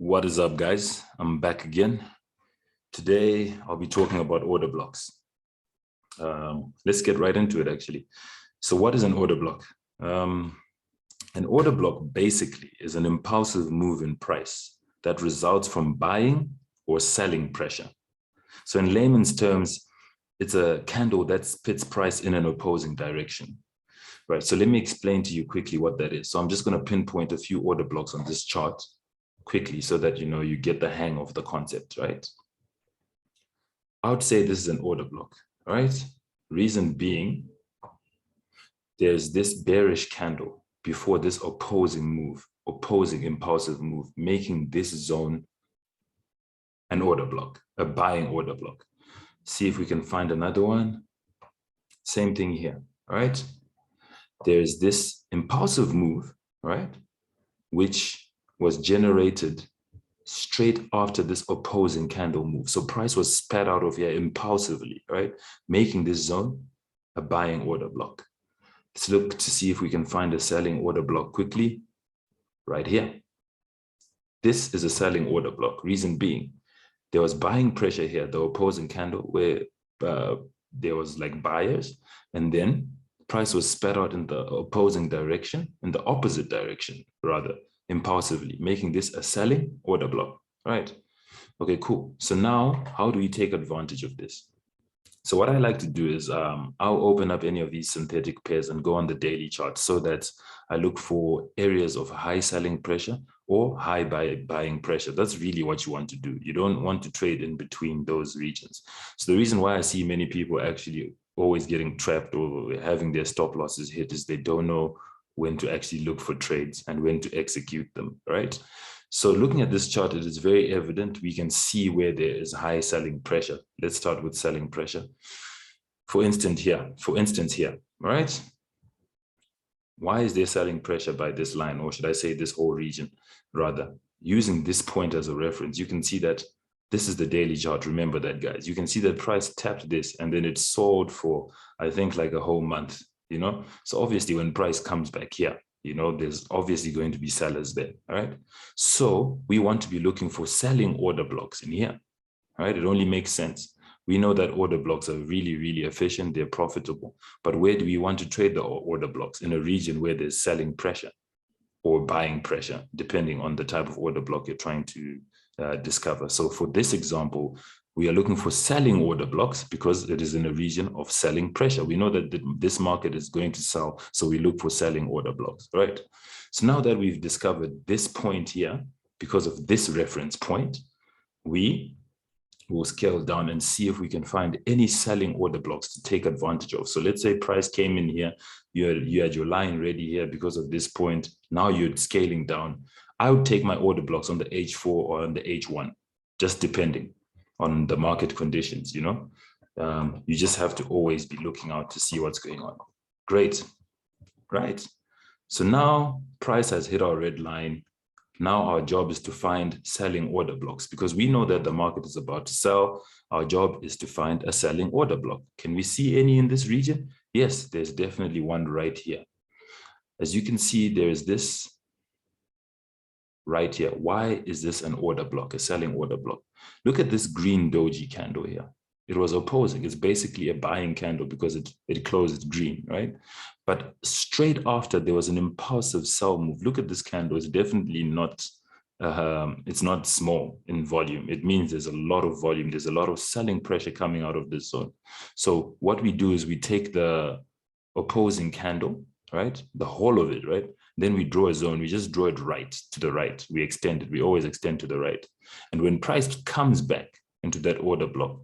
What is up, guys? I'm back again. Today, I'll be talking about order blocks. Let's get right into it, actually. So what is an order block? An order block basically is an impulsive move in price that results from buying or selling pressure. So in layman's terms, it's a candle that spits price in an opposing direction. Right, so let me explain to you quickly what that is. So I'm just going to pinpoint a few order blocks on this chart quickly so that you get the hang of the concept, right? I would say this is an order block, right? Reason being, there's this bearish candle before this opposing impulsive move, making this zone an order block, a buying order block. See if we can find another one. Same thing here, all right? There's this impulsive move, right? Which was generated straight after this opposing candle move. So price was spat out of here impulsively, right? Making this zone a buying order block. Let's look to see if we can find a selling order block quickly right here. This is a selling order block. Reason being, there was buying pressure here, the opposing candle where there was like buyers, and then price was spat out in the opposing direction, in the opposite direction, rather, impulsively, making this a selling order block, right? Okay, cool. So now, how do we take advantage of this? So what I like to do is I'll open up any of these synthetic pairs and go on the daily chart so that I look for areas of high selling pressure or high buying pressure. That's really what you want to do. You don't want to trade in between those regions. So the reason why I see many people actually always getting trapped or having their stop losses hit is they don't know when to actually look for trades and when to execute them, right? So looking at this chart, it is very evident. We can see where there is high selling pressure. Let's start with selling pressure. For instance here, right? Why is there selling pressure by this line, or should I say this whole region? Rather, using this point as a reference, you can see that this is the daily chart. Remember that, guys. You can see that price tapped this and then it sold for, I think, like a whole month, So obviously when price comes back here, there's obviously going to be sellers there, all right? So we want to be looking for selling order blocks in here, all right? It only makes sense. We know that order blocks are really, really efficient. They're profitable. But where do we want to trade the order blocks? In a region where there's selling pressure or buying pressure, depending on the type of order block you're trying to discover. So for this example, we are looking for selling order blocks because it is in a region of selling pressure. We know that this market is going to sell, so we look for selling order blocks, right? So now that we've discovered this point here, because of this reference point, we will scale down and see if we can find any selling order blocks to take advantage of. So let's say price came in here, you had your line ready here because of this point. Now you're scaling down. I would take my order blocks on the H4 or on the H1, just depending on the market conditions, You just have to always be looking out to see what's going on. Great, right? So now price has hit our red line. Now our job is to find selling order blocks because we know that the market is about to sell. Our job is to find a selling order block. Can we see any in this region? Yes, there's definitely one right here. As you can see, there is this right here. Why is this an order block, a selling order block? Look at this green doji candle here. It was opposing. It's basically a buying candle because it closed green, right? But straight after, there was an impulsive sell move. Look at this candle. It's definitely not, it's not small in volume. It means there's a lot of volume. There's a lot of selling pressure coming out of this zone. So what we do is we take the opposing candle, right? The whole of it, right? Then we draw a zone. We just draw it right to the right. We extend it. We always extend to the right. And when price comes back into that order block,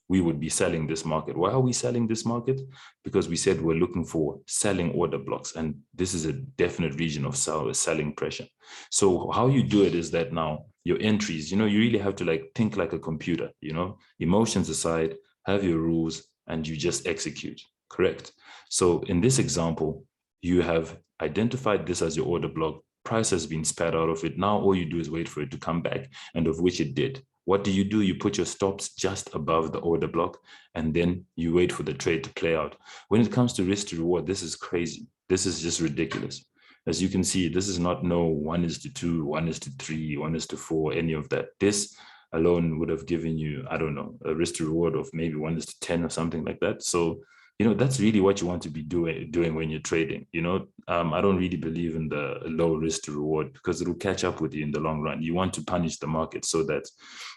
we would be selling this market. Why are we selling this market? Because we said we're looking for selling order blocks. And this is a definite region of selling pressure. So how you do it is that now your entries, you really have to think like a computer, emotions aside, have your rules, and you just execute, correct? So in this example, you have identified this as your order block. Price has been spat out of it. Now all you do is wait for it to come back, and of which it did. What do? You put your stops just above the order block, and then you wait for the trade to play out. When it comes to risk to reward, this is crazy. This is just ridiculous. As you can see, this is not no 1:2, 1:3, 1:4, any of that. This alone would have given you, I don't know, a risk to reward of maybe 1:10 or something like that. So, you know, that's really what you want to be doing when you're trading. You know, I don't really believe in the low risk to reward because it'll catch up with you in the long run. You want to punish the market so that,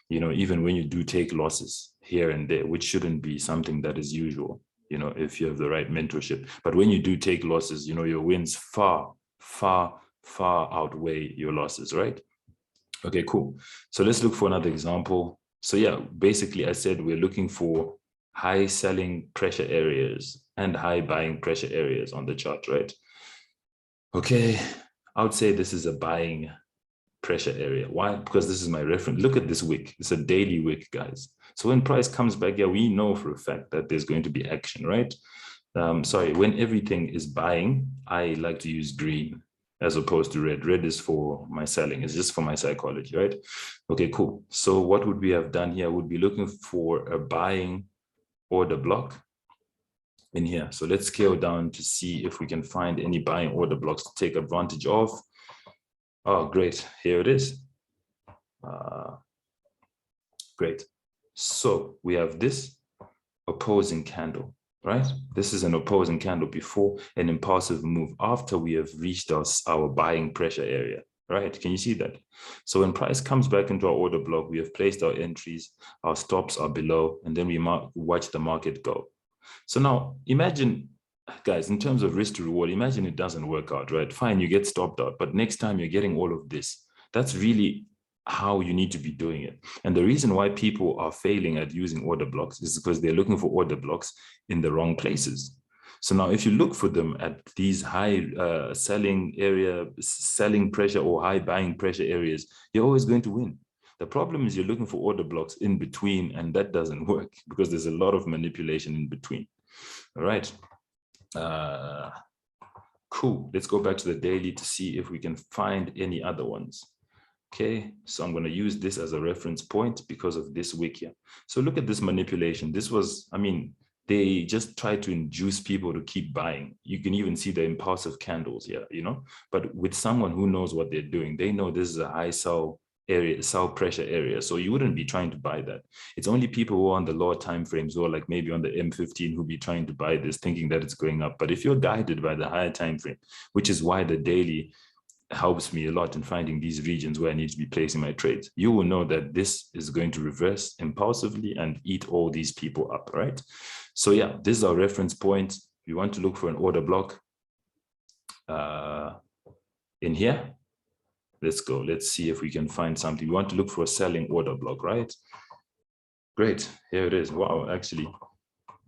you know, even when you do take losses here and there, which shouldn't be something that is usual, you know, if you have the right mentorship. But when you do take losses, you know, your wins far outweigh your losses, right? Okay, cool. So let's look for another example. So yeah, basically I said we're looking for high selling pressure areas and high buying pressure areas on the chart, right? Okay, I would say this is a buying pressure area. Why? Because this is my reference. Look at this wick. It's a daily wick, guys. So when price comes back, yeah, we know for a fact that there's going to be action, right? Sorry, when everything is buying, I like to use green as opposed to red. Red is for my selling. It's just for my psychology, right? Okay, cool. So what would we have done here? Would be looking for a buying order block in here. So let's scale down to see if we can find any buying order blocks to take advantage of. Oh, great. Here it is. Great. So we have this opposing candle, right? This is an opposing candle before an impulsive move after we have reached our buying pressure area, right? Can you see that? So when price comes back into our order block, we have placed our entries, our stops are below, and then we watch the market go. So now imagine, guys, in terms of risk to reward, imagine it doesn't work out, right? Fine, you get stopped out, but next time you're getting all of this. That's really how you need to be doing it. And the reason why people are failing at using order blocks is because they're looking for order blocks in the wrong places. So now if you look for them at these high selling pressure or high buying pressure areas, you're always going to win. The problem is you're looking for order blocks in between, and that doesn't work because there's a lot of manipulation in between. All right. Cool. Let's go back to the daily to see if we can find any other ones. Okay, so I'm going to use this as a reference point because of this wick here. So look at this manipulation. This was, I mean, they just try to induce people to keep buying. You can even see the impulsive candles here, you know, but with someone who knows what they're doing, they know this is a high sell area, sell pressure area. So you wouldn't be trying to buy that. It's only people who are on the lower time frames or like maybe on the M15 who be trying to buy this thinking that it's going up. But if you're guided by the higher time frame, which is why the daily helps me a lot in finding these regions where I need to be placing my trades, you will know that this is going to reverse impulsively and eat all these people up, right? So yeah, this is our reference point. We want to look for an order block in here. Let's go. Let's see if we can find something. We want to look for a selling order block, right? Great. Here it is. Wow, actually,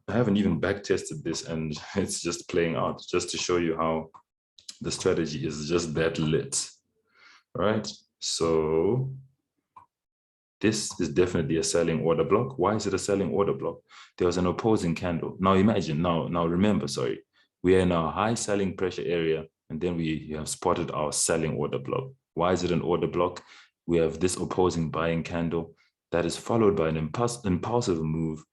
I haven't even back tested this and it's just playing out just to show you how the strategy is just that lit. All right. So this is definitely a selling order block. Why is it a selling order block? There was an opposing candle. Now imagine, now remember, sorry, we are in our high selling pressure area, and then we have spotted our selling order block. Why is it an order block? We have this opposing buying candle that is followed by an impulsive move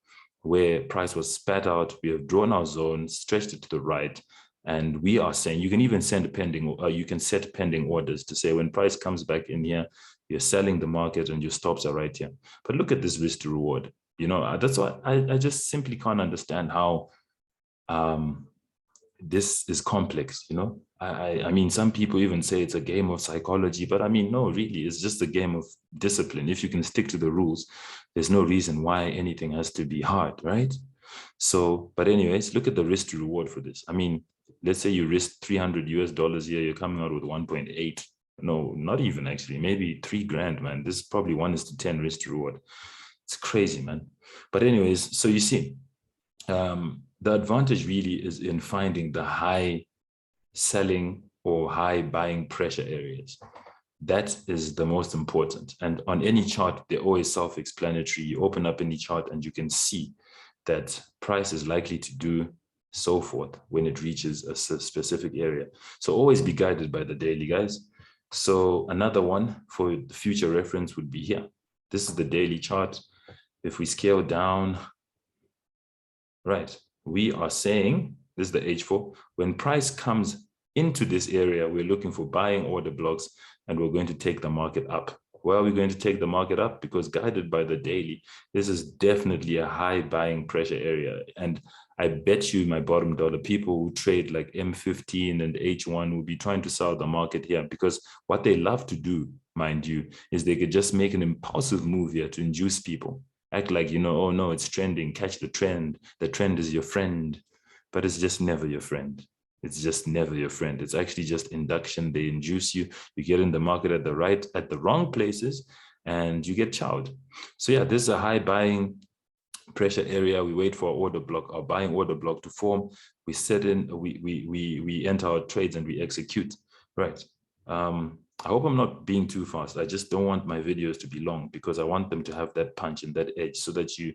where price was spat out. We have drawn our zone, stretched it to the right, and we are saying you can even send pending, you can set pending orders to say when price comes back in here, you're selling the market and your stops are right here. But look at this risk to reward. You know, that's why I just simply can't understand how this is complex, you know. I mean, some people even say it's a game of psychology, but I mean, no, really, it's just a game of discipline. If you can stick to the rules, there's no reason why anything has to be hard, right? So, but anyways, look at the risk to reward for this. I mean, let's say you risk $300 here, you're coming out with 1.8. No, not even actually, maybe 3 grand, man. This is probably 1:10 risk to reward. It's crazy, man. But anyways, so you see, the advantage really is in finding the high selling or high buying pressure areas. That is the most important. And on any chart, they're always self-explanatory. You open up any chart and you can see that price is likely to do so forth when it reaches a specific area. So always be guided by the daily, guys. So another one for the future reference would be here. This is the daily chart. If we scale down, right, we are saying, this is the H4, when price comes into this area, we're looking for buying order blocks, and we're going to take the market up. Where are we going to take the market up? Because guided by the daily, this is definitely a high buying pressure area. And I bet you my bottom dollar, people who trade like M15 and H1 will be trying to sell the market here, because what they love to do, mind you, is they could just make an impulsive move here to induce people. Act like, you know, oh no, it's trending, catch the trend. The trend is your friend, but it's just never your friend. It's just never your friend. It's actually just induction. They induce you. You get in the market at the wrong places, and you get chowed. So yeah, this is a high buying pressure area. We wait for our order block, our buying order block to form. We set in, we enter our trades and we execute. Right. I hope I'm not being too fast. I just don't want my videos to be long, because I want them to have that punch and that edge, so that you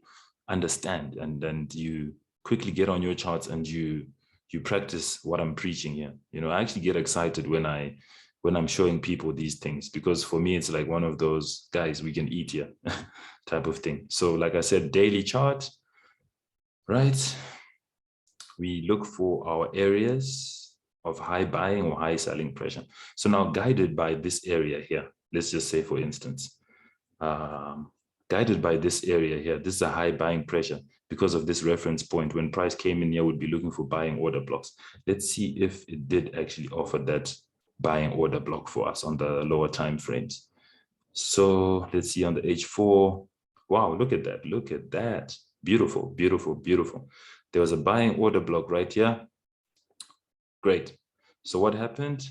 understand and you quickly get on your charts and you practice what I'm preaching here. You know, I actually get excited when I'm showing people these things, because for me, it's like one of those guys we can eat here type of thing. So like I said, daily chart, right? We look for our areas of high buying or high selling pressure. So now, guided by this area here, let's just say, for instance, guided by this area here, this is a high buying pressure because of this reference point. When price came in here, we'd be looking for buying order blocks. Let's see if it did actually offer that buying order block for us on the lower time frames. So let's see on the H4. Wow, look at that. Look at that. Beautiful, beautiful, beautiful. There was a buying order block right here. Great. So what happened?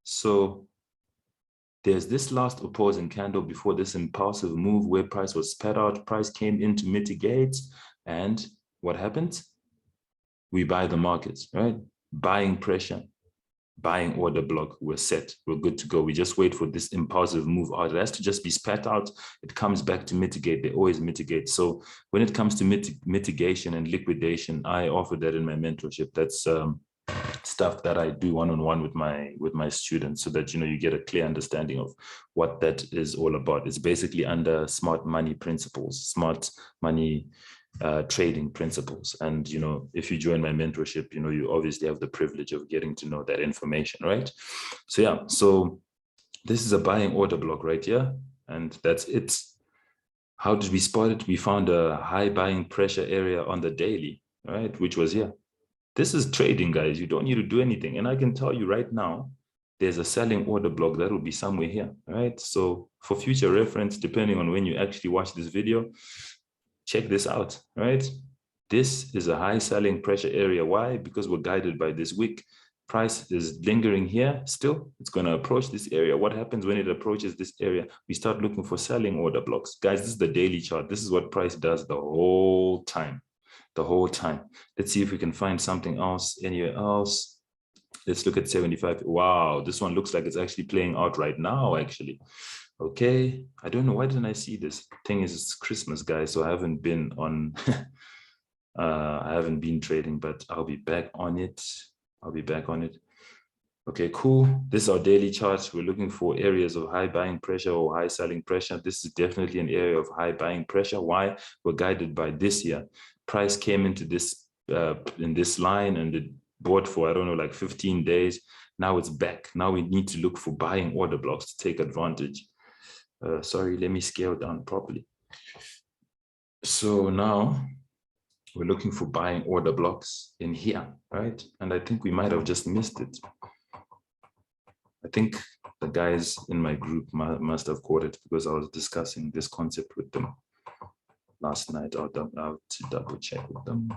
So there's this last opposing candle before this impulsive move where price was spat out. Price came in to mitigate. And what happens? We buy the markets, right? Buying pressure, buying order block. We're set. We're good to go. We just wait for this impulsive move out. It has to just be spat out. It comes back to mitigate. They always mitigate. So when it comes to mitigation and liquidation, I offer that in my mentorship. That's stuff that I do one-on-one with my students, so that, you know, you get a clear understanding of what that is all about. It's basically under smart money principles, smart money trading principles. And, you know, if you join my mentorship, you know, you obviously have the privilege of getting to know that information, right? So yeah, so this is a buying order block right here, and that's it. How did we spot it? We found a high buying pressure area on the daily, right, which was here. This is trading, guys. You don't need to do anything. And I can tell you right now, there's a selling order block that will be somewhere here, right? So for future reference, depending on when you actually watch this video, check this out, right? This is a high selling pressure area. Why? Because we're guided by this wick. Price is lingering here still. It's going to approach this area. What happens when it approaches this area? We start looking for selling order blocks. Guys, this is the daily chart. This is what price does the whole time. The whole time. Let's see if we can find something else anywhere else. Let's look at 75. Wow, this one looks like it's actually playing out right now, actually. Okay, I don't know, why didn't I see this? Thing is, it's Christmas, guys, so I haven't been on I haven't been trading, but I'll be back on it. I'll be back on it. Okay, cool. This is our daily chart. We're looking for areas of high buying pressure or high selling pressure. This is definitely an area of high buying pressure. Why? We're guided by this here. Price came into this in this line, and it bought for, I don't know, like 15 days. Now it's back. Now we need to look for buying order blocks to take advantage. Sorry, let me scale down properly. So now we're looking for buying order blocks in here, right? And I think we might have just missed it. I think the guys in my group must have caught it, because I was discussing this concept with them last night. I'll to double check with them.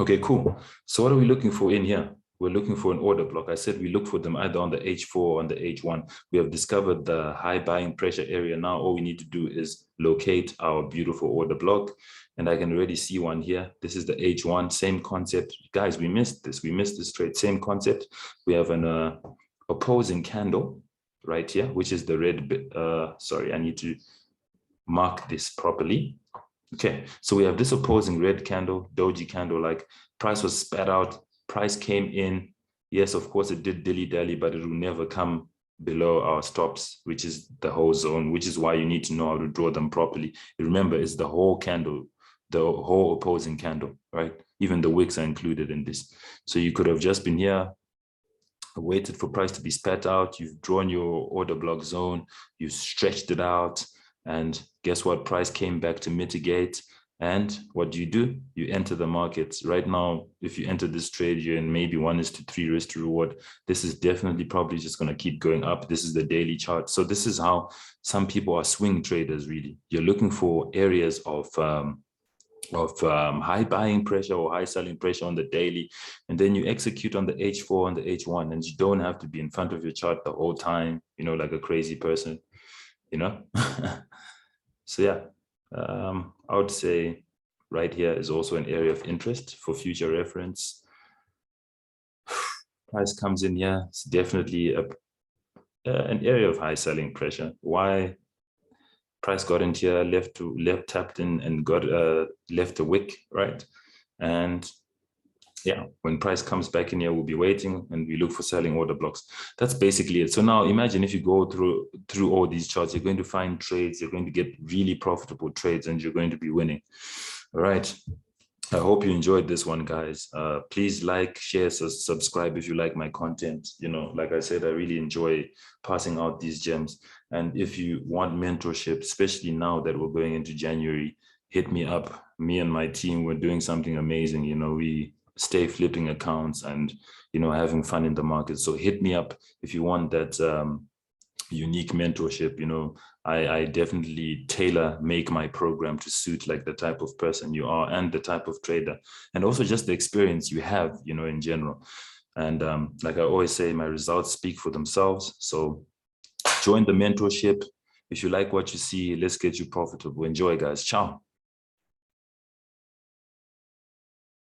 Okay, cool. So what are we looking for in here? We're looking for an order block. I said we look for them either on the H4 or on the H1. We have discovered the high buying pressure area. Now all we need to do is locate our beautiful order block. And I can already see one here. This is the H1, same concept. Guys, we missed this. We missed this trade, same concept. We have an opposing candle right here, which is the red bit. Sorry, I need to mark this properly. Okay, so we have this opposing red candle, doji candle, like price was spat out, price came in. Yes, of course, it did dilly-dally, but it will never come below our stops, which is the whole zone, which is why you need to know how to draw them properly. Remember, it's the whole candle, the whole opposing candle, right? Even the wicks are included in this. So you could have just been here, waited for price to be spat out, you've drawn your order block zone, you've stretched it out, and guess what? Price came back to mitigate. And what do? You enter the markets. Right now, if you enter this trade, you're in maybe 1:3 risk to reward. This is definitely probably just going to keep going up. This is the daily chart. So this is how some people are swing traders, really. You're looking for areas of high buying pressure or high selling pressure on the daily, and then you execute on the H4 and the H1, and you don't have to be in front of your chart the whole time, you know, like a crazy person, you know. So yeah, I would say right here is also an area of interest for future reference. Price comes in here, it's definitely an area of high selling pressure. Why? Price got into here, left tapped in and got left a wick, right? And yeah, when price comes back in here, we'll be waiting and we look for selling order blocks. That's basically it. So now imagine if you go through all these charts, you're going to find trades, you're going to get really profitable trades, and you're going to be winning. All right. I hope you enjoyed this one, guys. Please like, share, subscribe if you like my content. You know, like I said, I really enjoy passing out these gems. And if you want mentorship, especially now that we're going into January, hit me up. Me and my team, we're doing something amazing. You know, we stay flipping accounts and, you know, having fun in the market. So hit me up if you want that unique mentorship. You know, I definitely make my program to suit like the type of person you are and the type of trader, and also just the experience you have, you know, in general. And like I always say, my results speak for themselves. So join the mentorship. If you like what you see, let's get you profitable. Enjoy, guys. Ciao.